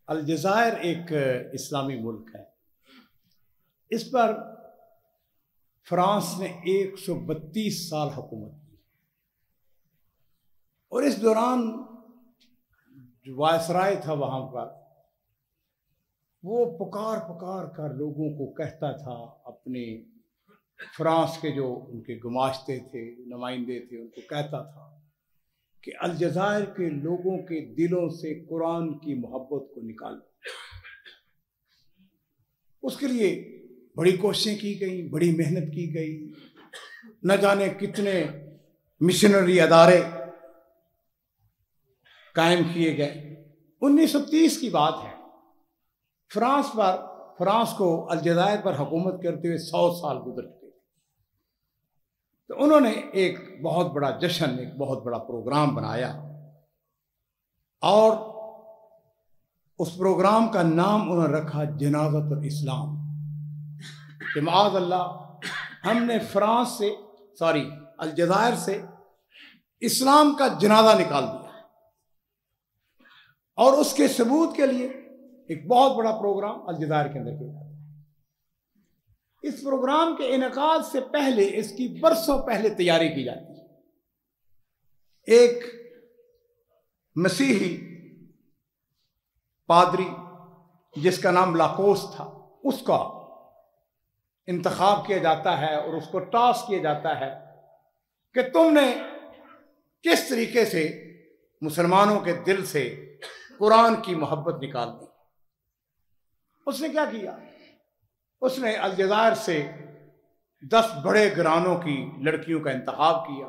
الجزائر ایک اسلامی ملک ہے۔ اس پر فرانس نے 132 سال حکومت کی اور اس دوران جو وائسرائے تھا وہاں پر وہ پکار پکار کر لوگوں کو کہتا تھا، اپنے فرانس کے جو ان کے گماشتے تھے، نمائندے تھے، ان کو کہتا تھا کہ الجزائر کے لوگوں کے دلوں سے قرآن کی محبت کو نکالو۔ اس کے لیے بڑی کوششیں کی گئیں، بڑی محنت کی گئی، نہ جانے کتنے مشنری ادارے قائم کیے گئے۔ 1930 کی بات ہے۔ فرانس کو الجزائر پر حکومت کرتے ہوئے 100 سال گزر چکے تھے۔ تو انہوں نے ایک بہت بڑا جشن، ایک بہت بڑا پروگرام بنایا اور اس پروگرام کا نام انہوں نے رکھا جنازۃ الاسلام، کہ معاذ اللہ ہم نے الجزائر سے اسلام کا جنازہ نکال دیا ہے، اور اس کے ثبوت کے لیے ایک بہت بڑا پروگرام الجزائر کے اندر کیا جاتا ہے۔ اس پروگرام کے انعقاد سے پہلے، اس کی برسوں پہلے تیاری کی جاتی ہے۔ ایک مسیحی پادری جس کا نام لاکوس تھا، اس کا انتخاب کیا جاتا ہے اور اس کو ٹاسک کیا جاتا ہے کہ تم نے کس طریقے سے مسلمانوں کے دل سے قرآن کی محبت نکال دی۔ اس نے کیا کیا؟ اس نے الجزائر سے 10 بڑے گھرانوں کی لڑکیوں کا انتخاب کیا،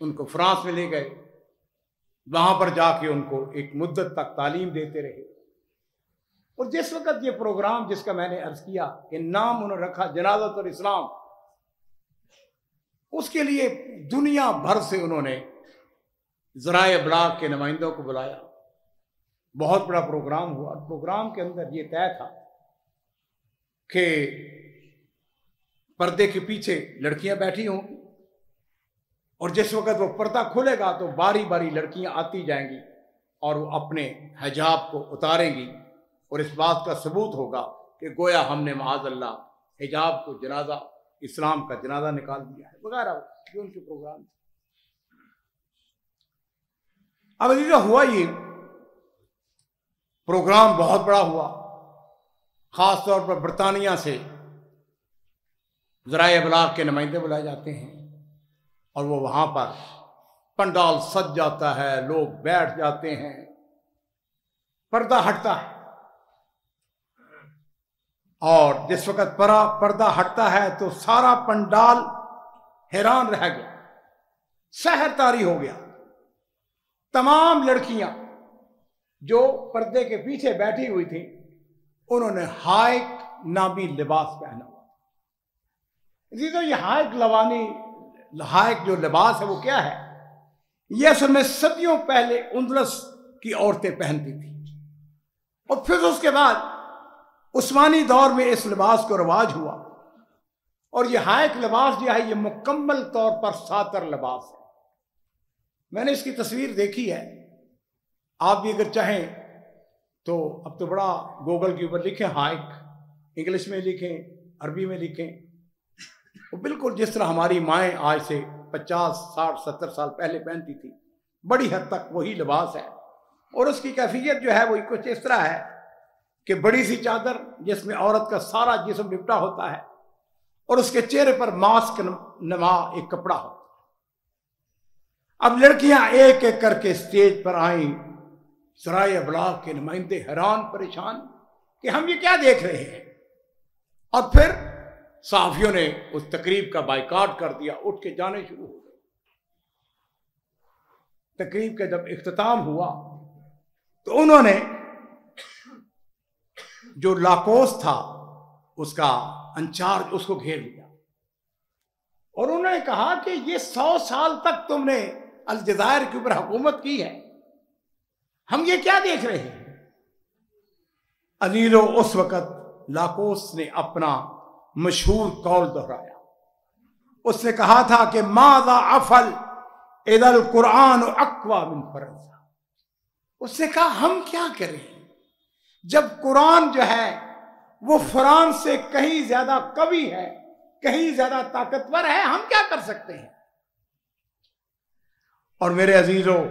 ان کو فرانس میں لے گئے، وہاں پر جا کے ان کو ایک مدت تک تعلیم دیتے رہے۔ اور جس وقت یہ پروگرام، جس کا میں نے عرض کیا کہ نام انہوں نے رکھا جنازۃ الاسلام، اس کے لیے دنیا بھر سے انہوں نے ذرائع ابلاغ کے نمائندوں کو بلایا۔ بہت بڑا پروگرام ہوا۔ پروگرام کے اندر یہ طے تھا کہ پردے کے پیچھے لڑکیاں بیٹھی ہوں، اور جس وقت وہ پردہ کھلے گا تو باری باری لڑکیاں آتی جائیں گی اور وہ اپنے حجاب کو اتاریں گی، اور اس بات کا ثبوت ہوگا کہ گویا ہم نے معاذ اللہ حجاب کو جنازہ، اسلام کا جنازہ نکال دیا ہے، وغیرہ۔ یہ ان کے پروگرام تھے۔ اب عزیزو، ہوا یہ پروگرام بہت بڑا ہوا، خاص طور پر برطانیہ سے ذرائع ابلاغ کے نمائندے بلائے جاتے ہیں، اور وہ وہاں پر پنڈال سج جاتا ہے، لوگ بیٹھ جاتے ہیں، پردہ ہٹتا ہے، اور جس وقت پردہ ہٹتا ہے تو سارا پنڈال حیران رہ گیا، سحر طاری ہو گیا۔ تمام لڑکیاں جو پردے کے پیچھے بیٹھی ہوئی تھیں، انہوں نے ہائک نامی لباس پہنا ہوا۔ عزیزو، یہ ہائک جو لباس ہے وہ کیا ہے؟ یہ اصل میں صدیوں پہلے اندلس کی عورتیں پہنتی تھیں، اور پھر اس کے بعد عثمانی دور میں اس لباس کو رواج ہوا، اور یہ ہائک لباس جو ہے یہ مکمل طور پر ساتر لباس ہے۔ میں نے اس کی تصویر دیکھی ہے، آپ بھی اگر چاہیں تو اب تو بڑا گوگل کے اوپر لکھیں ہائک، انگلش میں لکھیں، عربی میں لکھیں، وہ بالکل جس طرح ہماری مائیں آج سے 50 60 70 سال پہلے پہنتی تھی، بڑی حد تک وہی لباس ہے۔ اور اس کی کیفیت جو ہے وہ کچھ اس طرح ہے کہ بڑی سی چادر جس میں عورت کا سارا جسم لپٹا ہوتا ہے، اور اس کے چہرے پر ماسک نما ایک کپڑا ہوتا ہے۔ اب لڑکیاں ایک ایک کر کے اسٹیج پر آئیں، ذرائع ابلاغ کے نمائندے حیران پریشان کہ ہم یہ کیا دیکھ رہے ہیں، اور پھر صحافیوں نے اس تقریب کا بائیکاٹ کر دیا، اٹھ کے جانے شروع ہو گئے۔ تقریب کا جب اختتام ہوا تو انہوں نے جو لاکوس تھا اس کا انچارج، اس کو گھیر لیا، اور انہوں نے کہا کہ یہ 100 سال تک تم نے الجزائر کے اوپر حکومت کی ہے، ہم یہ کیا دیکھ رہے ہیں؟ عزیزو، اس وقت لاکوس نے اپنا مشہور قول دہرایا۔ اس نے کہا تھا کہ ماذا افل اذا القرآن اقوی من فرنسا۔ اس نے کہا ہم کیا کریں جب قرآن جو ہے وہ فرانس سے کہیں زیادہ قوی ہے، کہیں زیادہ طاقتور ہے، ہم کیا کر سکتے ہیں؟ اور میرے عزیزوں،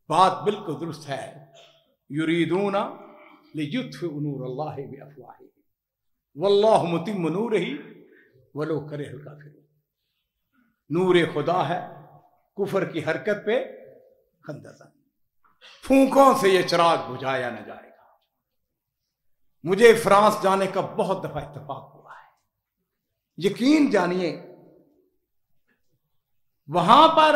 بات بالکل درست ہے، یریدون لیطفئوا نور اللہ بافواہہم واللہ متم نورہ ولو کرہ الکافرون۔ نور خدا ہے، کفر کی حرکت پہ خندزن، پھونکوں سے یہ چراغ بجھایا نہ جائے گا۔ مجھے فرانس جانے کا بہت دفعہ اتفاق ہوا ہے، یقین جانیے وہاں پر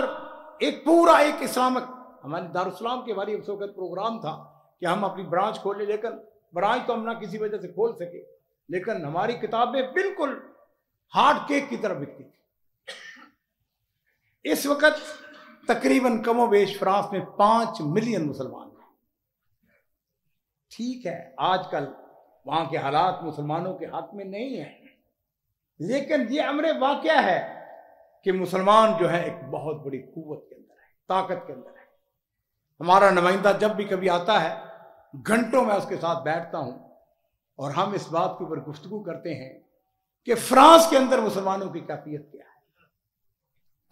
ایک پورا ایک اسلامک، ہمارے دارالاسلام کے بارے اس وقت پروگرام تھا کہ ہم اپنی برانچ کھول لیں، لیکن برانچ تو ہم نہ کسی وجہ سے کھول سکے، لیکن ہماری کتابیں بالکل ہارڈ کیک کی طرف بکتی تھی۔ اس وقت تقریباً کم و بیش فرانس میں 5 ملین مسلمان ہیں۔ ٹھیک ہے، آج کل وہاں کے حالات مسلمانوں کے حق میں نہیں ہیں، لیکن یہ امر واقعہ ہے کہ مسلمان جو ہے ایک بہت بڑی قوت کے اندر ہے، طاقت کے اندر ہے۔ ہمارا نمائندہ جب بھی کبھی آتا ہے، گھنٹوں میں اس کے ساتھ بیٹھتا ہوں اور ہم اس بات کے اوپر گفتگو کرتے ہیں کہ فرانس کے اندر مسلمانوں کی کیفیت کیا ہے۔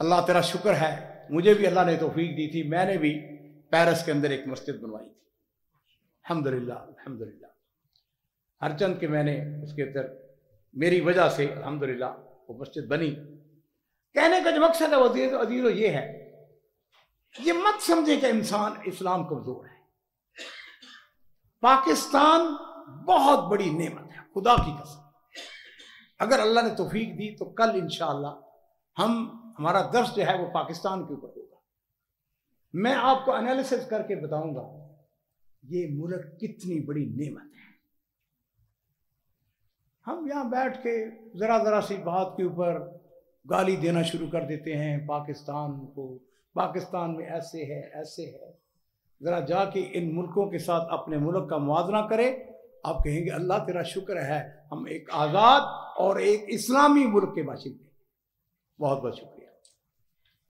اللہ تیرا شکر ہے، مجھے بھی اللہ نے توفیق دی تھی، میں نے بھی پیرس کے اندر ایک مسجد بنوائی تھی، الحمدللہ الحمدللہ۔ ہر چند کہ میں نے اس کے اندر میری وجہ سے الحمدللہ وہ مسجد بنی۔ کہنے کا جو مقصد ہے وہ عزیزو یہ ہے، یہ مت سمجھے کہ انسان اسلام کمزور ہے۔ پاکستان بہت بڑی نعمت ہے، خدا کی قسم۔ اگر اللہ نے توفیق دی تو کل انشاءاللہ ہمارا درس جو ہے وہ پاکستان کے اوپر ہوگا۔ میں آپ کو انالیسس کر کے بتاؤں گا یہ ملک کتنی بڑی نعمت ہے۔ ہم یہاں بیٹھ کے ذرا سی بات کے اوپر گالی دینا شروع کر دیتے ہیں پاکستان کو، پاکستان میں ایسے ہے ایسے ہے۔ ذرا جا کے ان ملکوں کے ساتھ اپنے ملک کا موازنہ کرے، آپ کہیں گے اللہ تیرا شکر ہے ہم ایک آزاد اور ایک اسلامی ملک کے باشندے ہیں۔ بہت بہت شکریہ۔